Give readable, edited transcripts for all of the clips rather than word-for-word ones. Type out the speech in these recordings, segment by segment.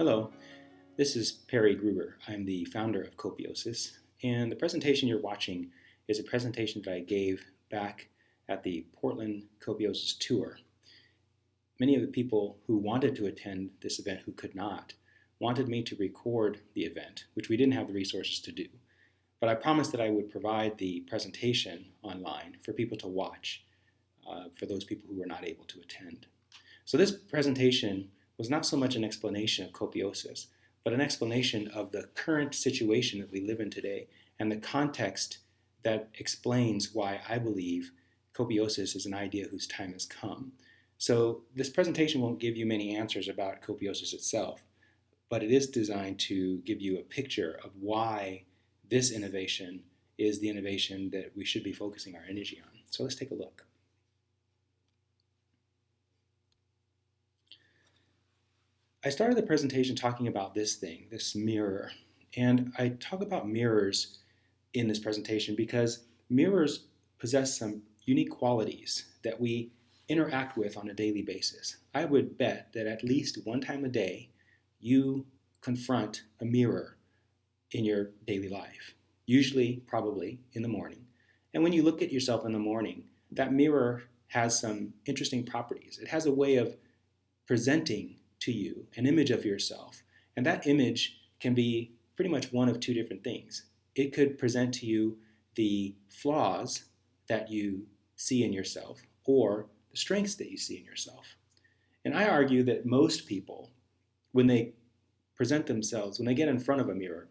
Hello, this is Perry Gruber. I'm the founder of Copiosis, and the presentation you're watching is a presentation that I gave back at the Portland Copiosis Tour. Many of the people who wanted to attend this event who could not wanted me to record the event, which we didn't have the resources to do. But I promised that I would provide the presentation online for people to watch, for those people who were not able to attend. So this presentation was not so much an explanation of copiosis, but an explanation of the current situation that we live in today and the context that explains why I believe copiosis is an idea whose time has come. So this presentation won't give you many answers about copiosis itself, but it is designed to give you a picture of why this innovation is the innovation that we should be focusing our energy on. So let's take a look. I started the presentation talking about this thing, this mirror, and I talk about mirrors in this presentation because mirrors possess some unique qualities that we interact with on a daily basis. I would bet that at least one time a day you confront a mirror in your daily life, usually probably in the morning. And when you look at yourself in the morning, that mirror has some interesting properties. It has a way of presenting to you an image of yourself, and that image can be pretty much one of two different things. It could present to you the flaws that you see in yourself or the strengths that you see in yourself. And I argue that most people, when they present themselves, when they get in front of a mirror,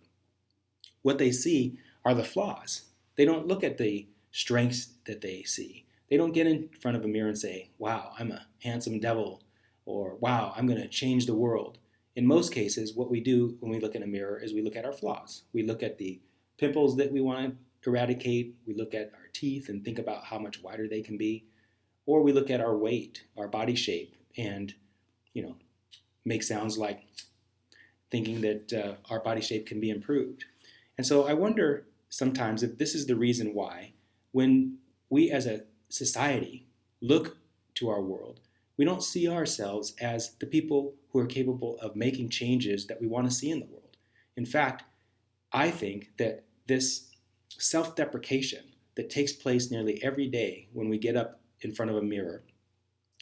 what they see are the flaws. They don't look at the strengths that they see. They don't get in front of a mirror and say, wow, I'm a handsome devil, or wow, I'm going to change the world. In most cases, what we do when we look in a mirror is we look at our flaws. We look at the pimples that we want to eradicate. We look at our teeth and think about how much wider they can be. Or we look at our weight, our body shape, and make sounds like thinking that our body shape can be improved. And so I wonder sometimes if this is the reason why when we as a society look to our world, we don't see ourselves as the people who are capable of making changes that we want to see in the world. In fact, I think that this self-deprecation that takes place nearly every day when we get up in front of a mirror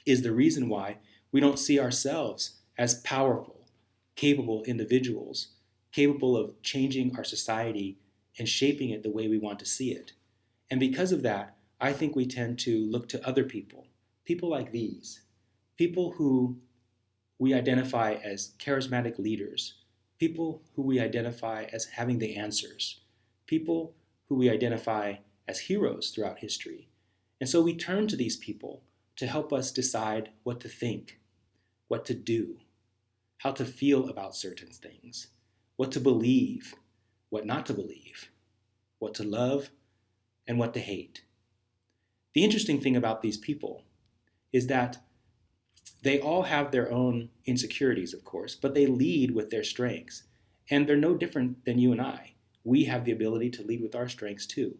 is the reason why we don't see ourselves as powerful, capable individuals, capable of changing our society and shaping it the way we want to see it. And because of that, I think we tend to look to other people, people like these, people who we identify as charismatic leaders, people who we identify as having the answers, people who we identify as heroes throughout history. And so we turn to these people to help us decide what to think, what to do, how to feel about certain things, what to believe, what not to believe, what to love, and what to hate. The interesting thing about these people is that they all have their own insecurities, of course, but they lead with their strengths. And they're no different than you and I. We have the ability to lead with our strengths too.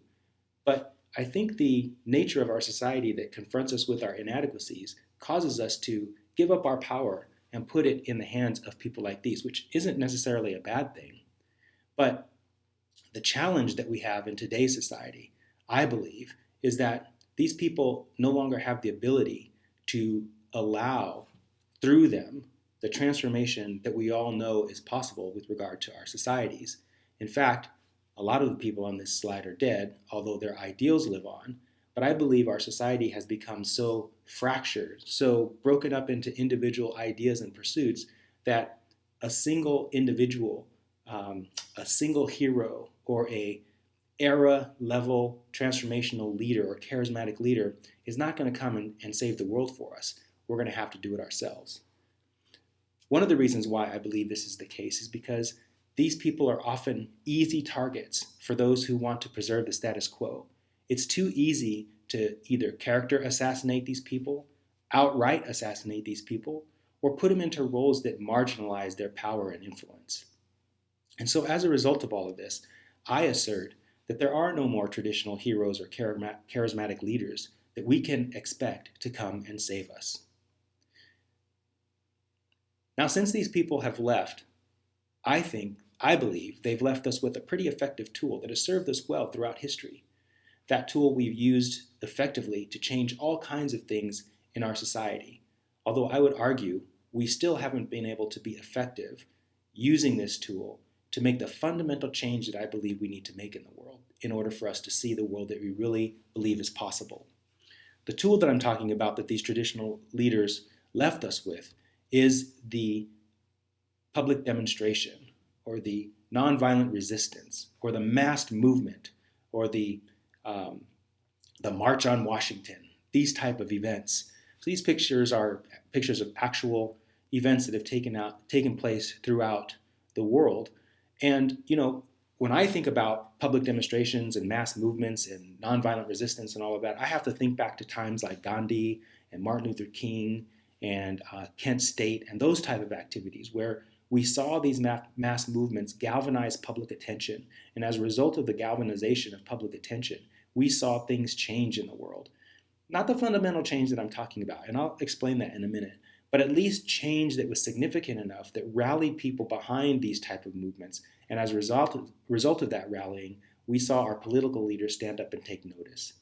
But I think the nature of our society that confronts us with our inadequacies causes us to give up our power and put it in the hands of people like these, which isn't necessarily a bad thing. But the challenge that we have in today's society, I believe, is that these people no longer have the ability to allow through them the transformation that we all know is possible with regard to our societies. In fact, a lot of the people on this slide are dead, although their ideals live on. But I believe our society has become so fractured, so broken up into individual ideas and pursuits that a single individual, a single hero, or a era-level transformational leader or charismatic leader is not going to come and save the world for us. We're going to have to do it ourselves. One of the reasons why I believe this is the case is because these people are often easy targets for those who want to preserve the status quo. It's too easy to either character assassinate these people, outright assassinate these people, or put them into roles that marginalize their power and influence. And so as a result of all of this, I assert that there are no more traditional heroes or charismatic leaders that we can expect to come and save us. Now, since these people have left I believe they've left us with a pretty effective tool that has served us well throughout history. That tool we've used effectively to change all kinds of things in our society. Although I would argue we still haven't been able to be effective using this tool to make the fundamental change that I believe we need to make in the world in order for us to see the world that we really believe is possible. The tool that I'm talking about that these traditional leaders left us with is the public demonstration or the nonviolent resistance or the massed movement or um, the March on Washington, these type of events. So these pictures are pictures of actual events that have taken place throughout the world. And when I think about public demonstrations and mass movements and nonviolent resistance and all of that, I have to think back to times like Gandhi and Martin Luther King and Kent State and those type of activities where we saw these mass movements galvanize public attention. And as a result of the galvanization of public attention, we saw things change in the world. Not the fundamental change that I'm talking about, and I'll explain that in a minute, but at least change that was significant enough that rallied people behind these type of movements. And as a result of that rallying, we saw our political leaders stand up and take notice.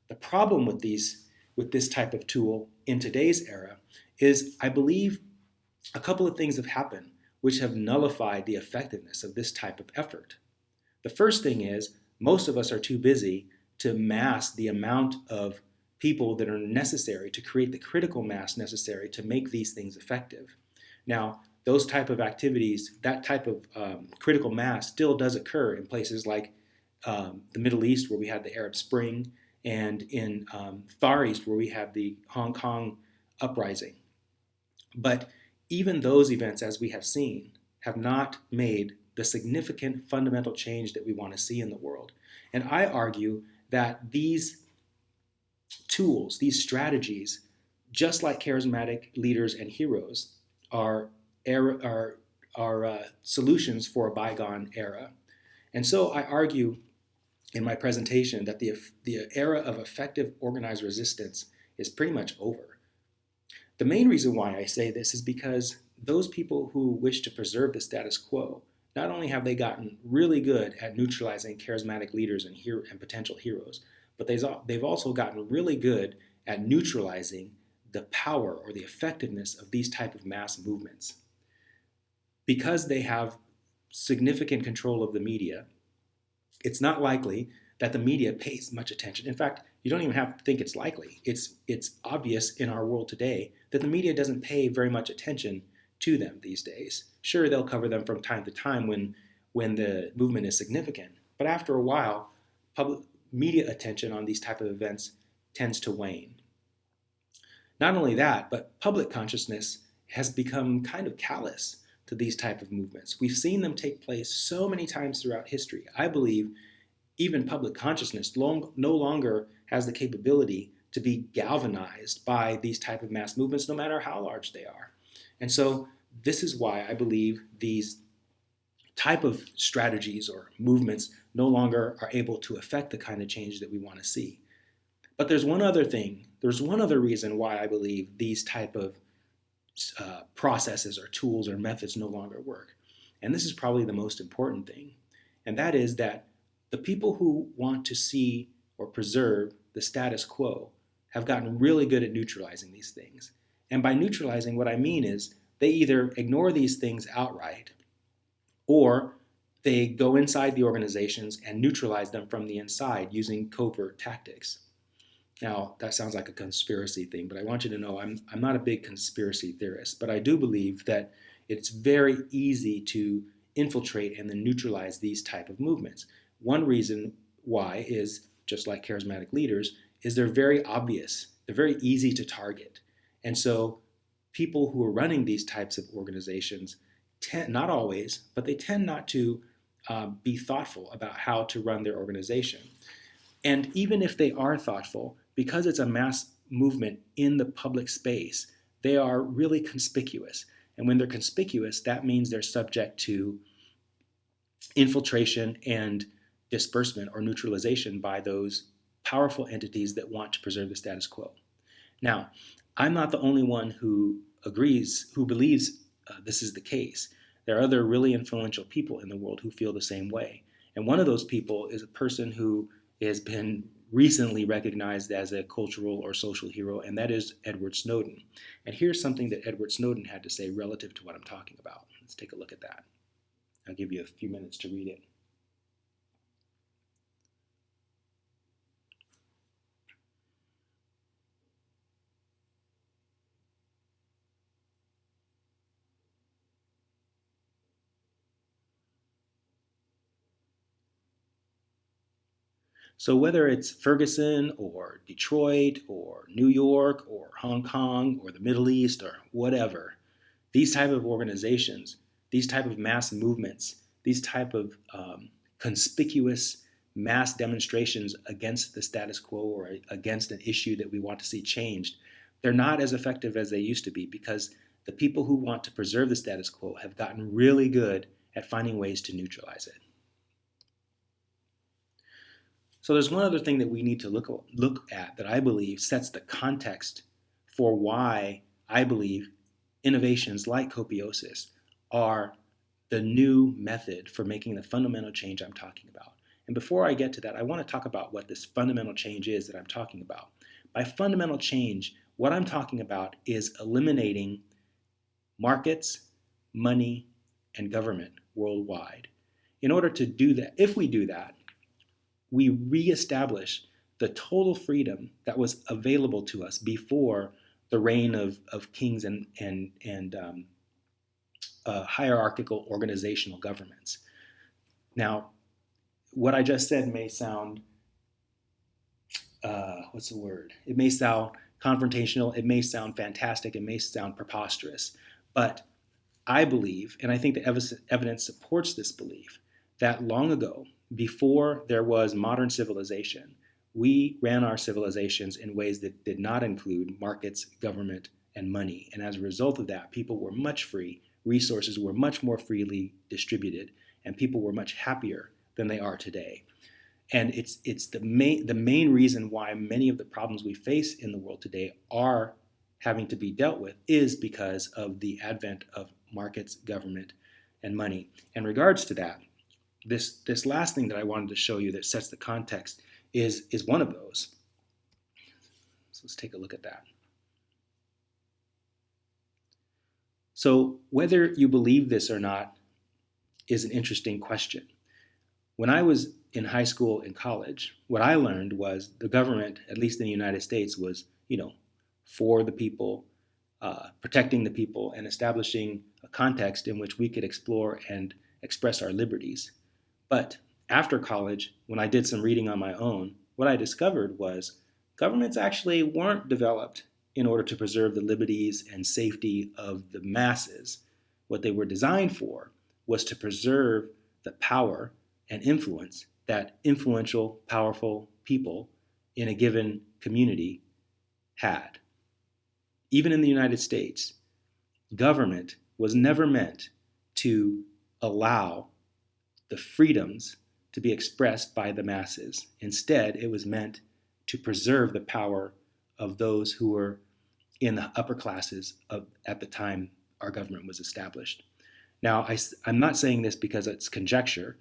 The problem with this type of tool in today's era is I believe a couple of things have happened which have nullified the effectiveness of this type of effort. The first thing is most of us are too busy to mass the amount of people that are necessary to create the critical mass necessary to make these things effective. Now, those type of activities, that type of critical mass still does occur in places like the Middle East where we had the Arab Spring and in Far East where we have the Hong Kong uprising. But even those events, as we have seen, have not made the significant fundamental change that we want to see in the world. And I argue that these tools, these strategies, just like charismatic leaders and heroes, are solutions for a bygone era. And so I argue in my presentation that the era of effective organized resistance is pretty much over. The main reason why I say this is because those people who wish to preserve the status quo, not only have they gotten really good at neutralizing charismatic leaders and potential heroes, but they've also gotten really good at neutralizing the power or the effectiveness of these type of mass movements. Because they have significant control of the media, it's not likely that the media pays much attention. In fact, you don't even have to think it's likely. It's obvious in our world today that the media doesn't pay very much attention to them these days. Sure, they'll cover them from time to time when the movement is significant, but after a while, public media attention on these type of events tends to wane. Not only that, but public consciousness has become kind of callous to these type of movements. We've seen them take place so many times throughout history. I believe even public consciousness no longer has the capability to be galvanized by these type of mass movements, no matter how large they are. And so this is why I believe these type of strategies or movements no longer are able to affect the kind of change that we want to see. But there's one other reason why I believe these type of processes or tools or methods no longer work. And this is probably the most important thing. And that is that the people who want to see or preserve the status quo have gotten really good at neutralizing these things. And by neutralizing, what I mean is they either ignore these things outright or they go inside the organizations and neutralize them from the inside using covert tactics. Now, that sounds like a conspiracy thing, but I want you to know I'm not a big conspiracy theorist, but I do believe that it's very easy to infiltrate and then neutralize these type of movements. One reason why is, just like charismatic leaders, is they're very obvious. They're very easy to target. And so people who are running these types of organizations tend, not always, but they tend not to be thoughtful about how to run their organization. And even if they are thoughtful, because it's a mass movement in the public space, they are really conspicuous. And when they're conspicuous, that means they're subject to infiltration and disbursement or neutralization by those powerful entities that want to preserve the status quo. Now, I'm not the only one who believes this is the case. there are other really influential people in the world who feel the same way. And one of those people is a person who has been recently recognized as a cultural or social hero, and that is Edward Snowden. And here's something that Edward Snowden had to say relative to what I'm talking about. Let's take a look at that. I'll give you a few minutes to read it. So whether it's Ferguson or Detroit or New York or Hong Kong or the Middle East or whatever, these type of organizations, these type of mass movements, these type of conspicuous mass demonstrations against the status quo or against an issue that we want to see changed, they're not as effective as they used to be because the people who want to preserve the status quo have gotten really good at finding ways to neutralize it. So there's one other thing that we need to look at that I believe sets the context for why I believe innovations like Copiosis are the new method for making the fundamental change I'm talking about. And before I get to that, I want to talk about what this fundamental change is that I'm talking about. By fundamental change, what I'm talking about is eliminating markets, money, and government worldwide. In order to do that, if we do that, we reestablish the total freedom that was available to us before the reign of kings and hierarchical organizational governments. Now, what I just said may sound, what's the word? It may sound confrontational, it may sound fantastic, it may sound preposterous, but I believe, and I think the evidence supports this belief, that long ago, before there was modern civilization, we ran our civilizations in ways that did not include markets, government, and money. And as a result of that, people were much free, resources were much more freely distributed, and people were much happier than they are today. And it's the main reason why many of the problems we face in the world today are having to be dealt with is because of the advent of markets, government, and money. In regards to that, this last thing that I wanted to show you that sets the context is one of those. So let's take a look at that. So whether you believe this or not is an interesting question. When I was in high school and college, what I learned was the government, at least in the United States, was, for the people, protecting the people, and establishing a context in which we could explore and express our liberties. But after college, when I did some reading on my own, what I discovered was governments actually weren't developed in order to preserve the liberties and safety of the masses. What they were designed for was to preserve the power and influence that influential, powerful people in a given community had. Even in the United States, government was never meant to allow the freedoms to be expressed by the masses. Instead, it was meant to preserve the power of those who were in the upper classes at the time our government was established. Now, I'm not saying this because it's conjecture.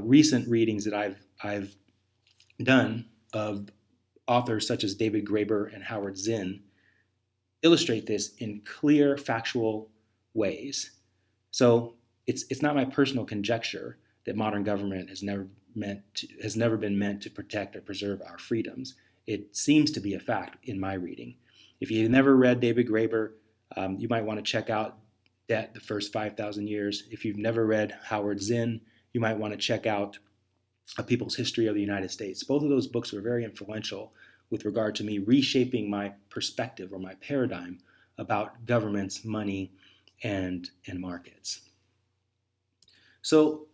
Recent readings that I've done of authors such as David Graeber and Howard Zinn illustrate this in clear, factual ways. So it's not my personal conjecture that modern government has never been meant to protect or preserve our freedoms. It seems to be a fact in my reading. If you've never read David Graeber, you might want to check out Debt, the First 5,000 Years. If you've never read Howard Zinn, you might want to check out A People's History of the United States. Both of those books were very influential with regard to me reshaping my perspective or my paradigm about governments, money, and markets. So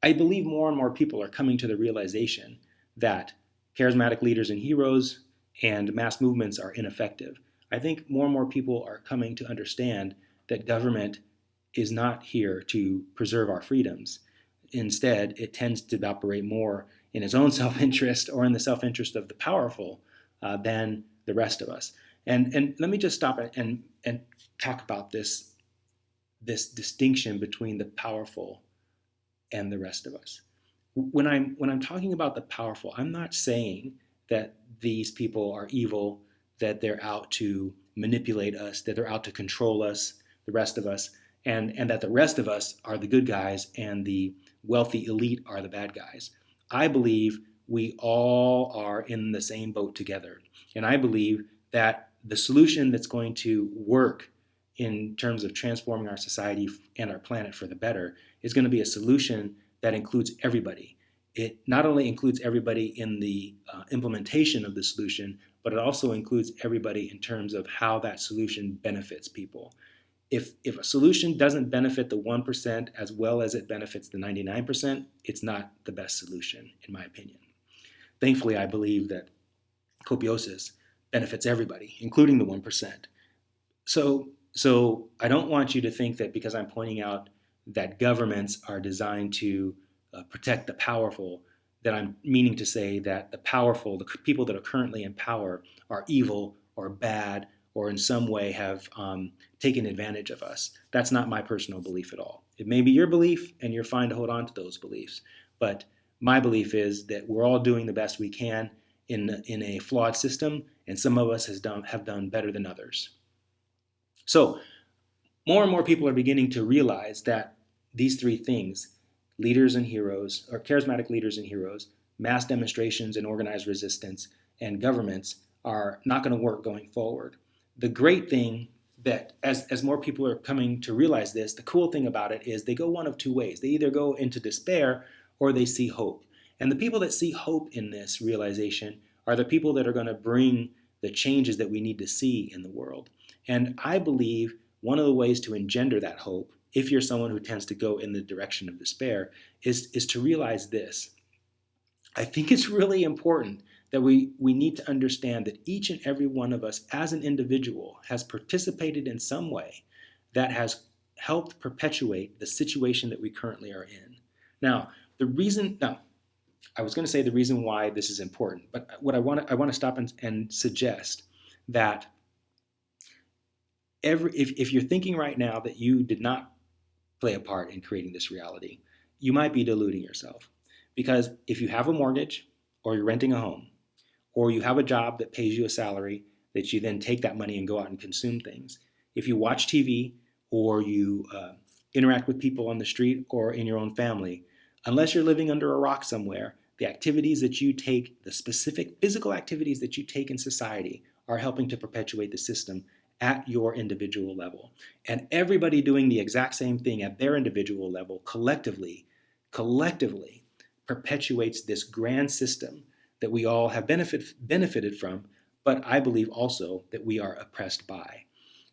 I believe more and more people are coming to the realization that charismatic leaders and heroes and mass movements are ineffective. I think more and more people are coming to understand that government is not here to preserve our freedoms. Instead, it tends to operate more in its own self-interest or in the self-interest of the powerful than the rest of us. And let me just stop and talk about this this distinction between the powerful and the rest of us. When I'm talking about the powerful, I'm not saying that these people are evil, that they're out to manipulate us, that they're out to control us, the rest of us, and that the rest of us are the good guys and the wealthy elite are the bad guys. I believe we all are in the same boat together. And I believe that the solution that's going to work in terms of transforming our society and our planet for the better is going to be a solution that includes everybody. It not only includes everybody in the implementation of the solution, but it also includes everybody in terms of how that solution benefits people. If a solution doesn't benefit the 1% as well as it benefits the 99%, it's not the best solution, in my opinion. Thankfully, I believe that copiosis benefits everybody, including the 1%. So I don't want you to think that because I'm pointing out that governments are designed to protect the powerful, that I'm meaning to say that the powerful, the people that are currently in power, are evil or bad or in some way have taken advantage of us. That's not my personal belief at all. It may be your belief, and you're fine to hold on to those beliefs. But my belief is that we're all doing the best we can in a flawed system, and some of us have done better than others. So more and more people are beginning to realize that these three things, leaders and heroes, or charismatic leaders and heroes, mass demonstrations and organized resistance, and governments, are not going to work going forward. The great thing that as more people are coming to realize this, the cool thing about it is they go one of two ways. They either go into despair or they see hope. And the people that see hope in this realization are the people that are going to bring the changes that we need to see in the world. And I believe one of the ways to engender that hope, if you're someone who tends to go in the direction of despair, is to realize this. I think it's really important that we need to understand that each and every one of us as an individual has participated in some way that has helped perpetuate the situation that we currently are in. Now, I was going to say the reason why this is important, but what I want to stop and suggest that if you're thinking right now that you did not play a part in creating this reality, you might be deluding yourself. Because if you have a mortgage, or you're renting a home, or you have a job that pays you a salary that you then take that money and go out and consume things, if you watch TV or you interact with people on the street or in your own family, unless you're living under a rock somewhere, the activities that you take, the specific physical activities that you take in society, are helping to perpetuate the system at your individual level. And everybody doing the exact same thing at their individual level collectively perpetuates this grand system that we all have benefited from, but I believe also that we are oppressed by.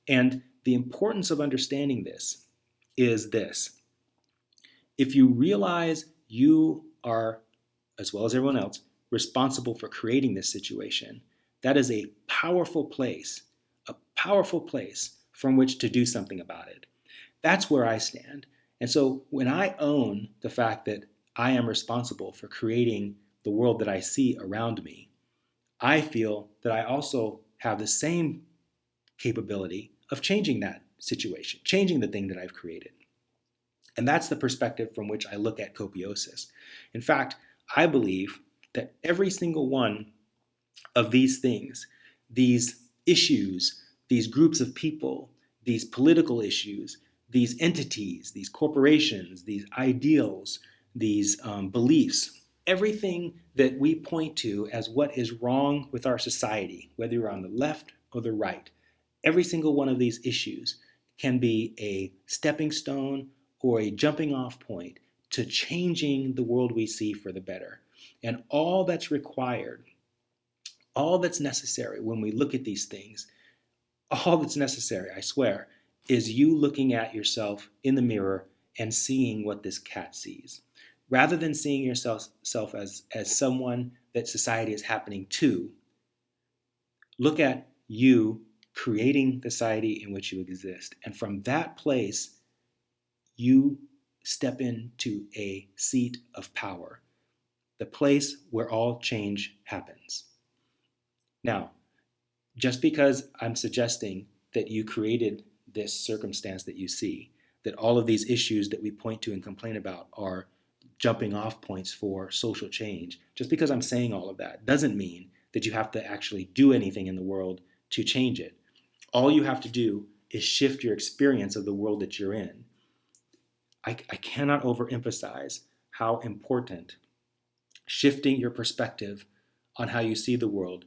And the importance of understanding this is this. If you realize you are, as well as everyone else, responsible for creating this situation, that is a powerful place from which to do something about it. That's where I stand. And so when I own the fact that I am responsible for creating the world that I see around me, I feel that I also have the same capability of changing that situation, changing the thing that I've created. And that's the perspective from which I look at copiosis. In fact, I believe that every single one of these things, these issues, these groups of people, these political issues, these entities, these corporations, these ideals, these beliefs, everything that we point to as what is wrong with our society, whether you're on the left or the right, every single one of these issues can be a stepping stone or a jumping off point to changing the world we see for the better. And all that's required, all that's necessary when we look at these things, all that's necessary, I swear, is you looking at yourself in the mirror and seeing what this cat sees. Rather than seeing yourself as someone that society is happening to, look at you creating the society in which you exist. And from that place, you step into a seat of power, the place where all change happens. Now, just because I'm suggesting that you created this circumstance that you see, that all of these issues that we point to and complain about are jumping off points for social change. Just because I'm saying all of that doesn't mean that you have to actually do anything in the world to change it. All you have to do is shift your experience of the world that you're in. I cannot overemphasize how important shifting your perspective on how you see the world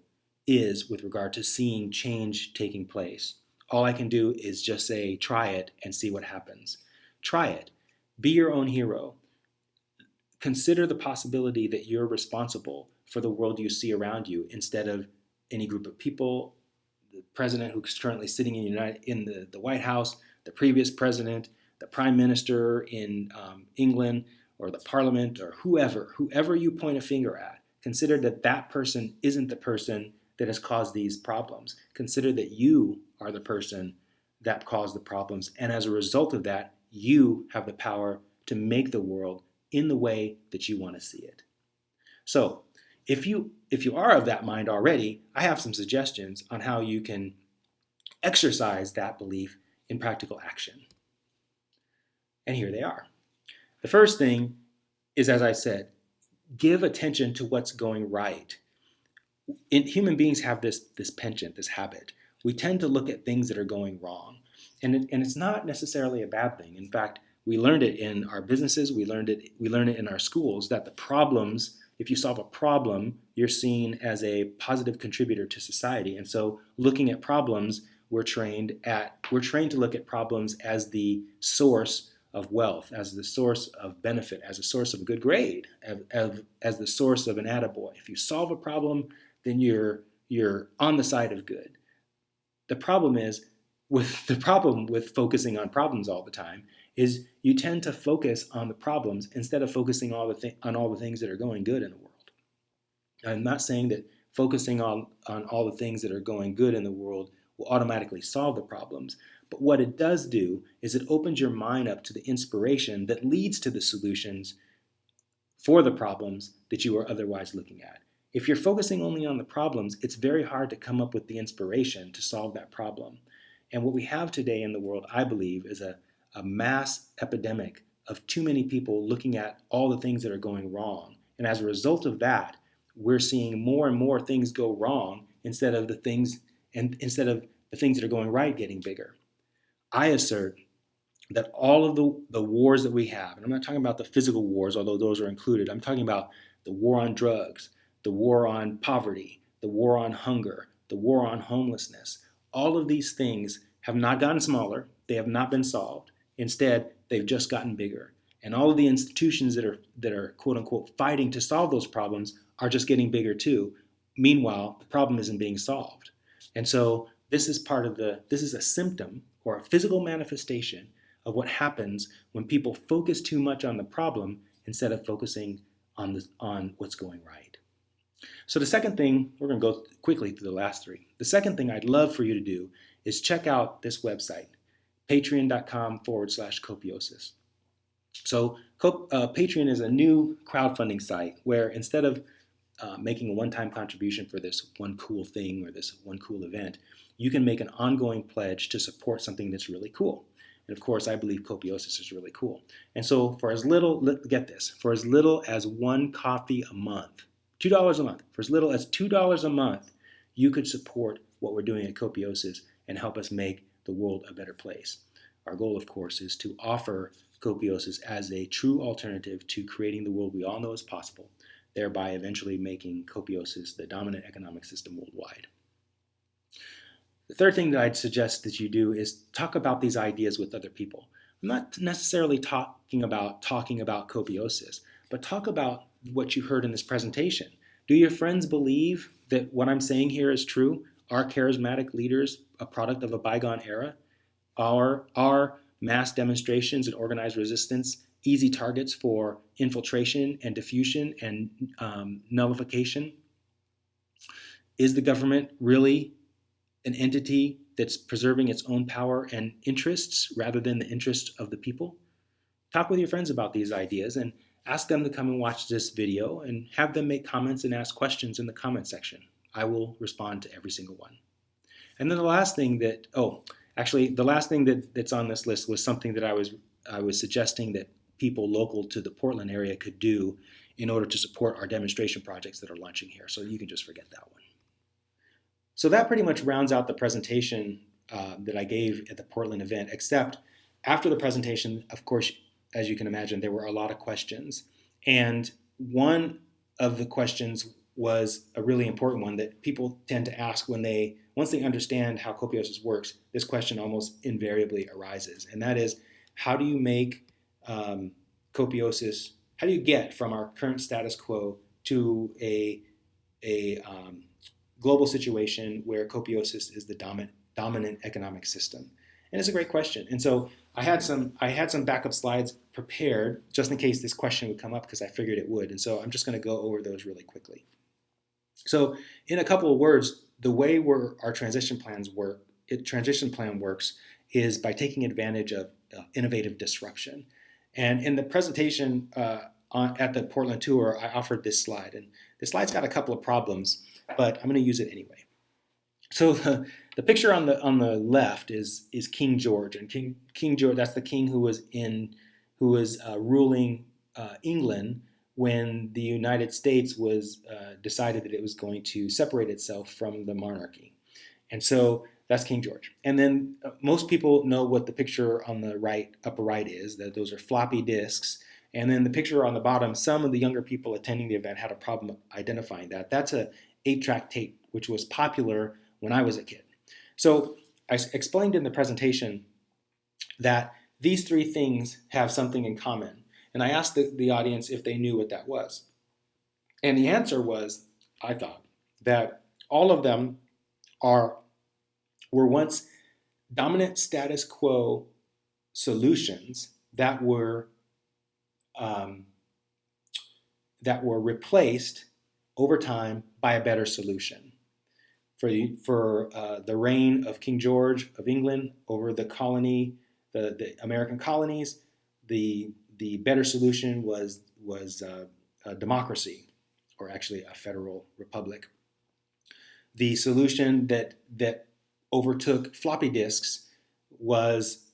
is with regard to seeing change taking place. All I can do is just say, try it and see what happens. Try it. Be your own hero. Consider the possibility that you're responsible for the world you see around you instead of any group of people, the president who's currently sitting in the White House, the previous president, the prime minister in England, or the parliament, or whoever you point a finger at. Consider that that person isn't the person that has caused these problems. Consider that you are the person that caused the problems. And as a result of that, you have the power to make the world in the way that you want to see it. So if you are of that mind already, I have some suggestions on how you can exercise that belief in practical action. And here they are. The first thing is, as I said, give attention to what's going right. Human beings have this penchant, this habit. We tend to look at things that are going wrong. And it's not necessarily a bad thing. In fact, we learned it in our businesses, we learned it in our schools, that the problems, if you solve a problem, you're seen as a positive contributor to society. And so looking at problems, we're trained to look at problems as the source of wealth, as the source of benefit, as a source of a good grade, as the source of an attaboy. If you solve a problem, then you're on the side of good. The problem with focusing on problems all the time is you tend to focus on the problems instead of focusing on all the things that are going good in the world. I'm not saying that focusing on all the things that are going good in the world will automatically solve the problems. But what it does do is it opens your mind up to the inspiration that leads to the solutions for the problems that you are otherwise looking at. If you're focusing only on the problems, it's very hard to come up with the inspiration to solve that problem. And what we have today in the world, I believe, is a mass epidemic of too many people looking at all the things that are going wrong. And as a result of that, we're seeing more and more things go wrong instead of the things that are going right getting bigger. I assert that all of the wars that we have, and I'm not talking about the physical wars, although those are included. I'm talking about the war on drugs, the war on poverty, the war on hunger, the war on homelessness. All of these things have not gotten smaller. They have not been solved. Instead, they've just gotten bigger. And all of the institutions that are quote unquote fighting to solve those problems are just getting bigger too. Meanwhile, the problem isn't being solved. And so this is a symptom or a physical manifestation of what happens when people focus too much on the problem instead of focusing on what's going right. So the second thing, we're going to go quickly through the last three. The second thing I'd love for you to do is check out this website, patreon.com/copiosis. So Patreon is a new crowdfunding site where instead of making a one-time contribution for this one cool thing or this one cool event, you can make an ongoing pledge to support something that's really cool. And of course, I believe Copiosis is really cool. And so for as little, get this, for as little as one coffee a month, $2 a month, for as little as $2 a month, you could support what we're doing at Copiosis and help us make the world a better place. Our goal, of course, is to offer Copiosis as a true alternative to creating the world we all know is possible, thereby eventually making Copiosis the dominant economic system worldwide. The third thing that I'd suggest that you do is talk about these ideas with other people. I'm not necessarily talking about Copiosis, but talk about what you heard in this presentation. Do your friends believe that what I'm saying here is true? Are charismatic leaders a product of a bygone era? Are mass demonstrations and organized resistance easy targets for infiltration and diffusion and nullification? Is the government really an entity that's preserving its own power and interests rather than the interests of the people? Talk with your friends about these ideas and ask them to come and watch this video and have them make comments and ask questions in the comment section. I will respond to every single one. And then the last thing that's on this list was something that I was I was suggesting that people local to the Portland area could do in order to support our demonstration projects that are launching here. So you can just forget that one. So that pretty much rounds out the presentation that I gave at the Portland event, except after the presentation, of course, as you can imagine, there were a lot of questions. And one of the questions was a really important one that people tend to ask once they understand how Copiosis works, this question almost invariably arises. And that is, how do you make Copiosis, how do you get from our current status quo to a global situation where Copiosis is the dominant economic system? And it's a great question. And so I had some backup slides prepared just in case this question would come up because I figured it would. And so I'm just going to go over those really quickly. So in a couple of words, the way our transition plan works is by taking advantage of innovative disruption. And in the presentation at the Portland tour, I offered this slide. And the slide's got a couple of problems, but I'm going to use it anyway. So the picture on the left is King George, and King George, that's the king who was ruling England when the United States was decided that it was going to separate itself from the monarchy. And so that's King George. And then most people know what the picture on the right, upper right is, that those are floppy disks. And then the picture on the bottom, some of the younger people attending the event had a problem identifying that. That's a 8-track tape, which was popular when I was a kid. So I explained in the presentation that these three things have something in common. And I asked the audience if they knew what that was. And the answer was, I thought, that all of them were once dominant status quo solutions that were replaced over time by a better solution. For the reign of King George of England over the American colonies, the better solution was democracy, or actually a federal republic. The solution that overtook floppy disks was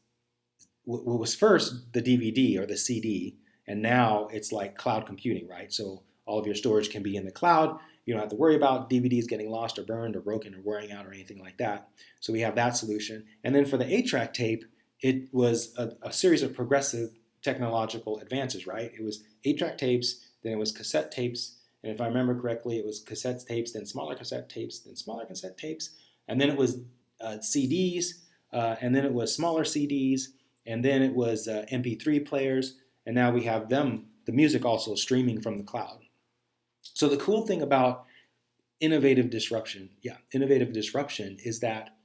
first the DVD or the CD, and now it's like cloud computing, right? So all of your storage can be in the cloud. You don't have to worry about DVDs getting lost or burned or broken or wearing out or anything like that. So we have that solution. And then for the 8-track tape, it was a series of progressive technological advances, right? It was 8-track tapes, then it was cassette tapes, and if I remember correctly, it was cassette tapes, then smaller cassette tapes, then smaller cassette tapes, and then it was CDs, and then it was smaller CDs, and then it was MP3 players, and now we have the music also streaming from the cloud. So the cool thing about innovative disruption is that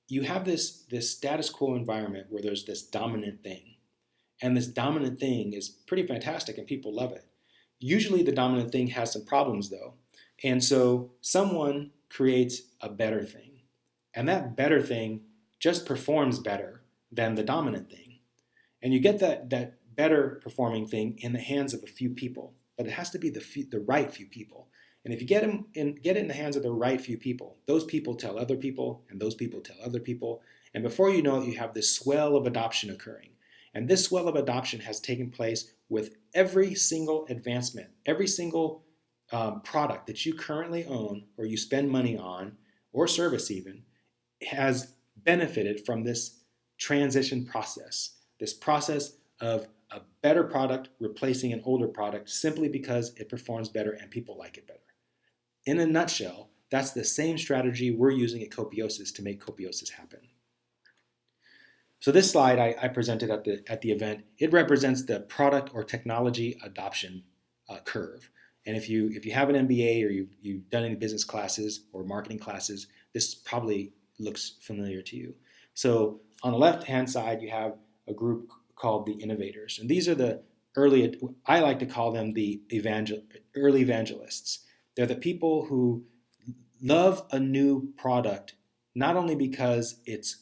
you have this status quo environment where there's this dominant thing. And this dominant thing is pretty fantastic and people love it. Usually the dominant thing has some problems though. And so someone creates a better thing. And that better thing just performs better than the dominant thing. And you get that better performing thing in the hands of a few people. But it has to be the right few people. And if you get it in the hands of the right few people, those people tell other people, and those people tell other people. And before you know it, you have this swell of adoption occurring. And this swell of adoption has taken place with every single advancement, every single product that you currently own or you spend money on, or service even, has benefited from this transition process, this process of a better product replacing an older product simply because it performs better and people like it better. In a nutshell, that's the same strategy we're using at Copiosis to make Copiosis happen. So this slide I presented at the event, it represents the product or technology adoption curve. And if you have an MBA or you've done any business classes or marketing classes, this probably looks familiar to you. So on the left-hand side, you have a group called the innovators. And these are the I like to call them the early evangelists. They're the people who love a new product, not only because it's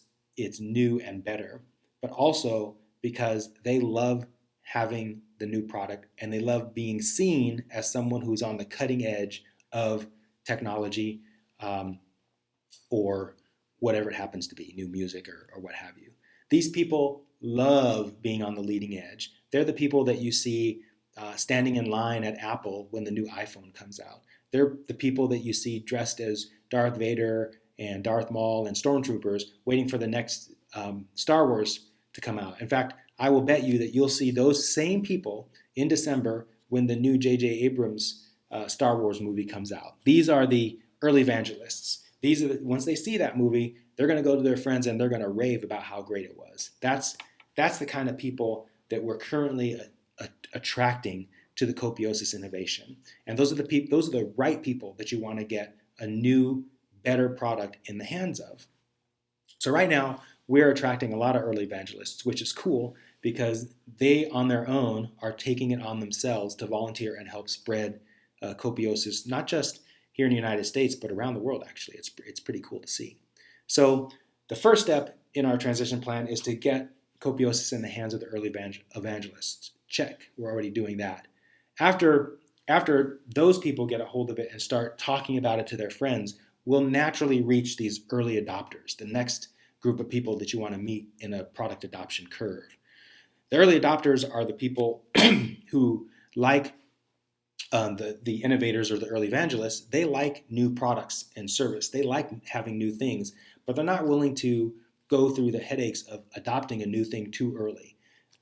new and better, but also because they love having the new product and they love being seen as someone who's on the cutting edge of technology or whatever it happens to be, new music or what have you. These people love being on the leading edge. They're the people that you see standing in line at Apple when the new iPhone comes out. They're the people that you see dressed as Darth Vader and Darth Maul and stormtroopers waiting for the next Star Wars to come out. In fact, I will bet you that you'll see those same people in December when the new J.J. Abrams Star Wars movie comes out. These are the early evangelists. These are once they see that movie, they're going to go to their friends and they're going to rave about how great it was. That's the kind of people that we're currently attracting to the Copiosis innovation. And those are the right people that you want to get a new, better product in the hands of. So right now, we're attracting a lot of early evangelists, which is cool because they on their own are taking it on themselves to volunteer and help spread Copiosis, not just here in the United States, but around the world, actually. It's pretty cool to see. So the first step in our transition plan is to get Copiosis in the hands of the early evangelists. Check, we're already doing that. After those people get a hold of it and start talking about it to their friends, we'll naturally reach these early adopters, the next group of people that you want to meet in a product adoption curve. The early adopters are the people who like the innovators or the early evangelists. They like new products and service. They like having new things, but they're not willing to go through the headaches of adopting a new thing too early.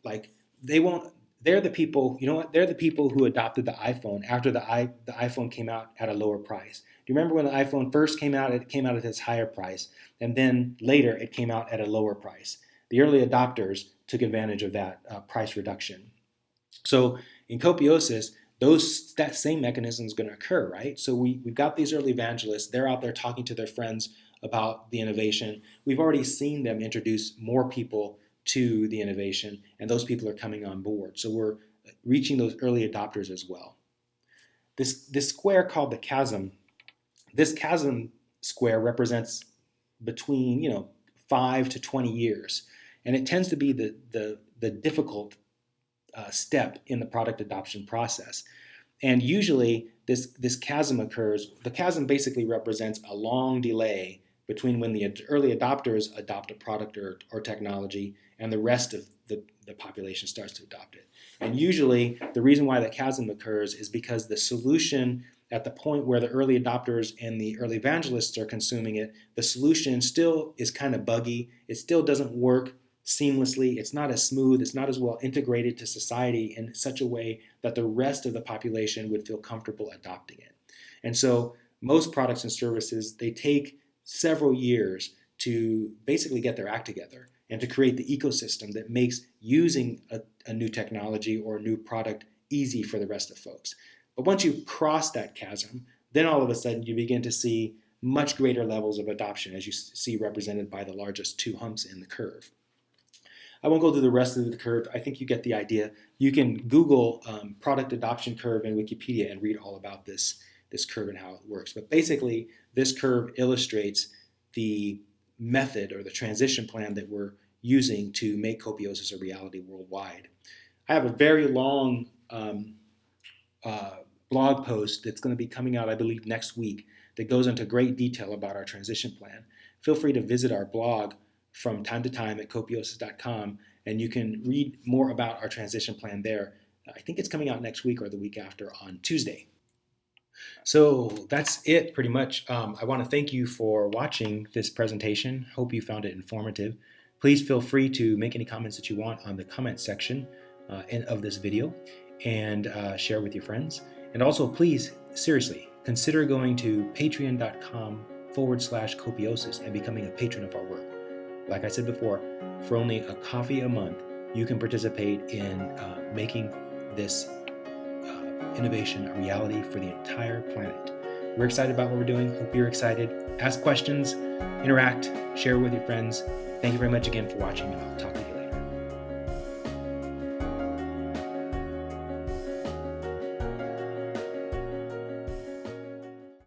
Like they're the people, you know what? They're the people who adopted the iPhone after the iPhone came out at a lower price. Do you remember when the iPhone first came out? It came out at its higher price, and then later it came out at a lower price. The early adopters took advantage of that price reduction. So in Copiosis, that same mechanism is going to occur, right? So we've got these early evangelists. They're out there talking to their friends about the innovation. We've already seen them introduce more people to the innovation, and those people are coming on board. So we're reaching those early adopters as well. This square called the chasm, this chasm square represents between 5 to 20 years, and it tends to be the difficult step in the product adoption process. And usually this chasm occurs. The chasm basically represents a long delay between when the early adopters adopt a product or technology and the rest of the population starts to adopt it. And usually the reason why the chasm occurs is because the solution at the point where the early adopters and the early evangelists are consuming it, the solution still is kind of buggy. It still doesn't work seamlessly. It's not as smooth. It's not as well integrated to society in such a way that the rest of the population would feel comfortable adopting it. And so most products and services, they take several years to basically get their act together and to create the ecosystem that makes using a new technology or a new product easy for the rest of folks. But once you cross that chasm, then all of a sudden you begin to see much greater levels of adoption, as you see represented by the largest two humps in the curve. I won't go through the rest of the curve. I think you get the idea. You can Google product adoption curve in Wikipedia and read all about this curve and how it works. But basically, this curve illustrates the method or the transition plan that we're using to make Copiosis a reality worldwide. I have a very long blog post that's going to be coming out, I believe, next week that goes into great detail about our transition plan. Feel free to visit our blog from time to time at copiosis.com, and you can read more about our transition plan there. I think it's coming out next week or the week after on Tuesday. So that's it pretty much. I want to thank you for watching this presentation. Hope you found it informative. Please feel free to make any comments that you want on the comment section of this video and share with your friends. And also, please, seriously, consider going to patreon.com/copiosis and becoming a patron of our work. Like I said before, for only a coffee a month, you can participate in making this innovation a reality for the entire planet. We're excited about what we're doing. Hope you're excited. Ask questions, interact, share with your friends. Thank you very much again for watching, and I'll talk to you later.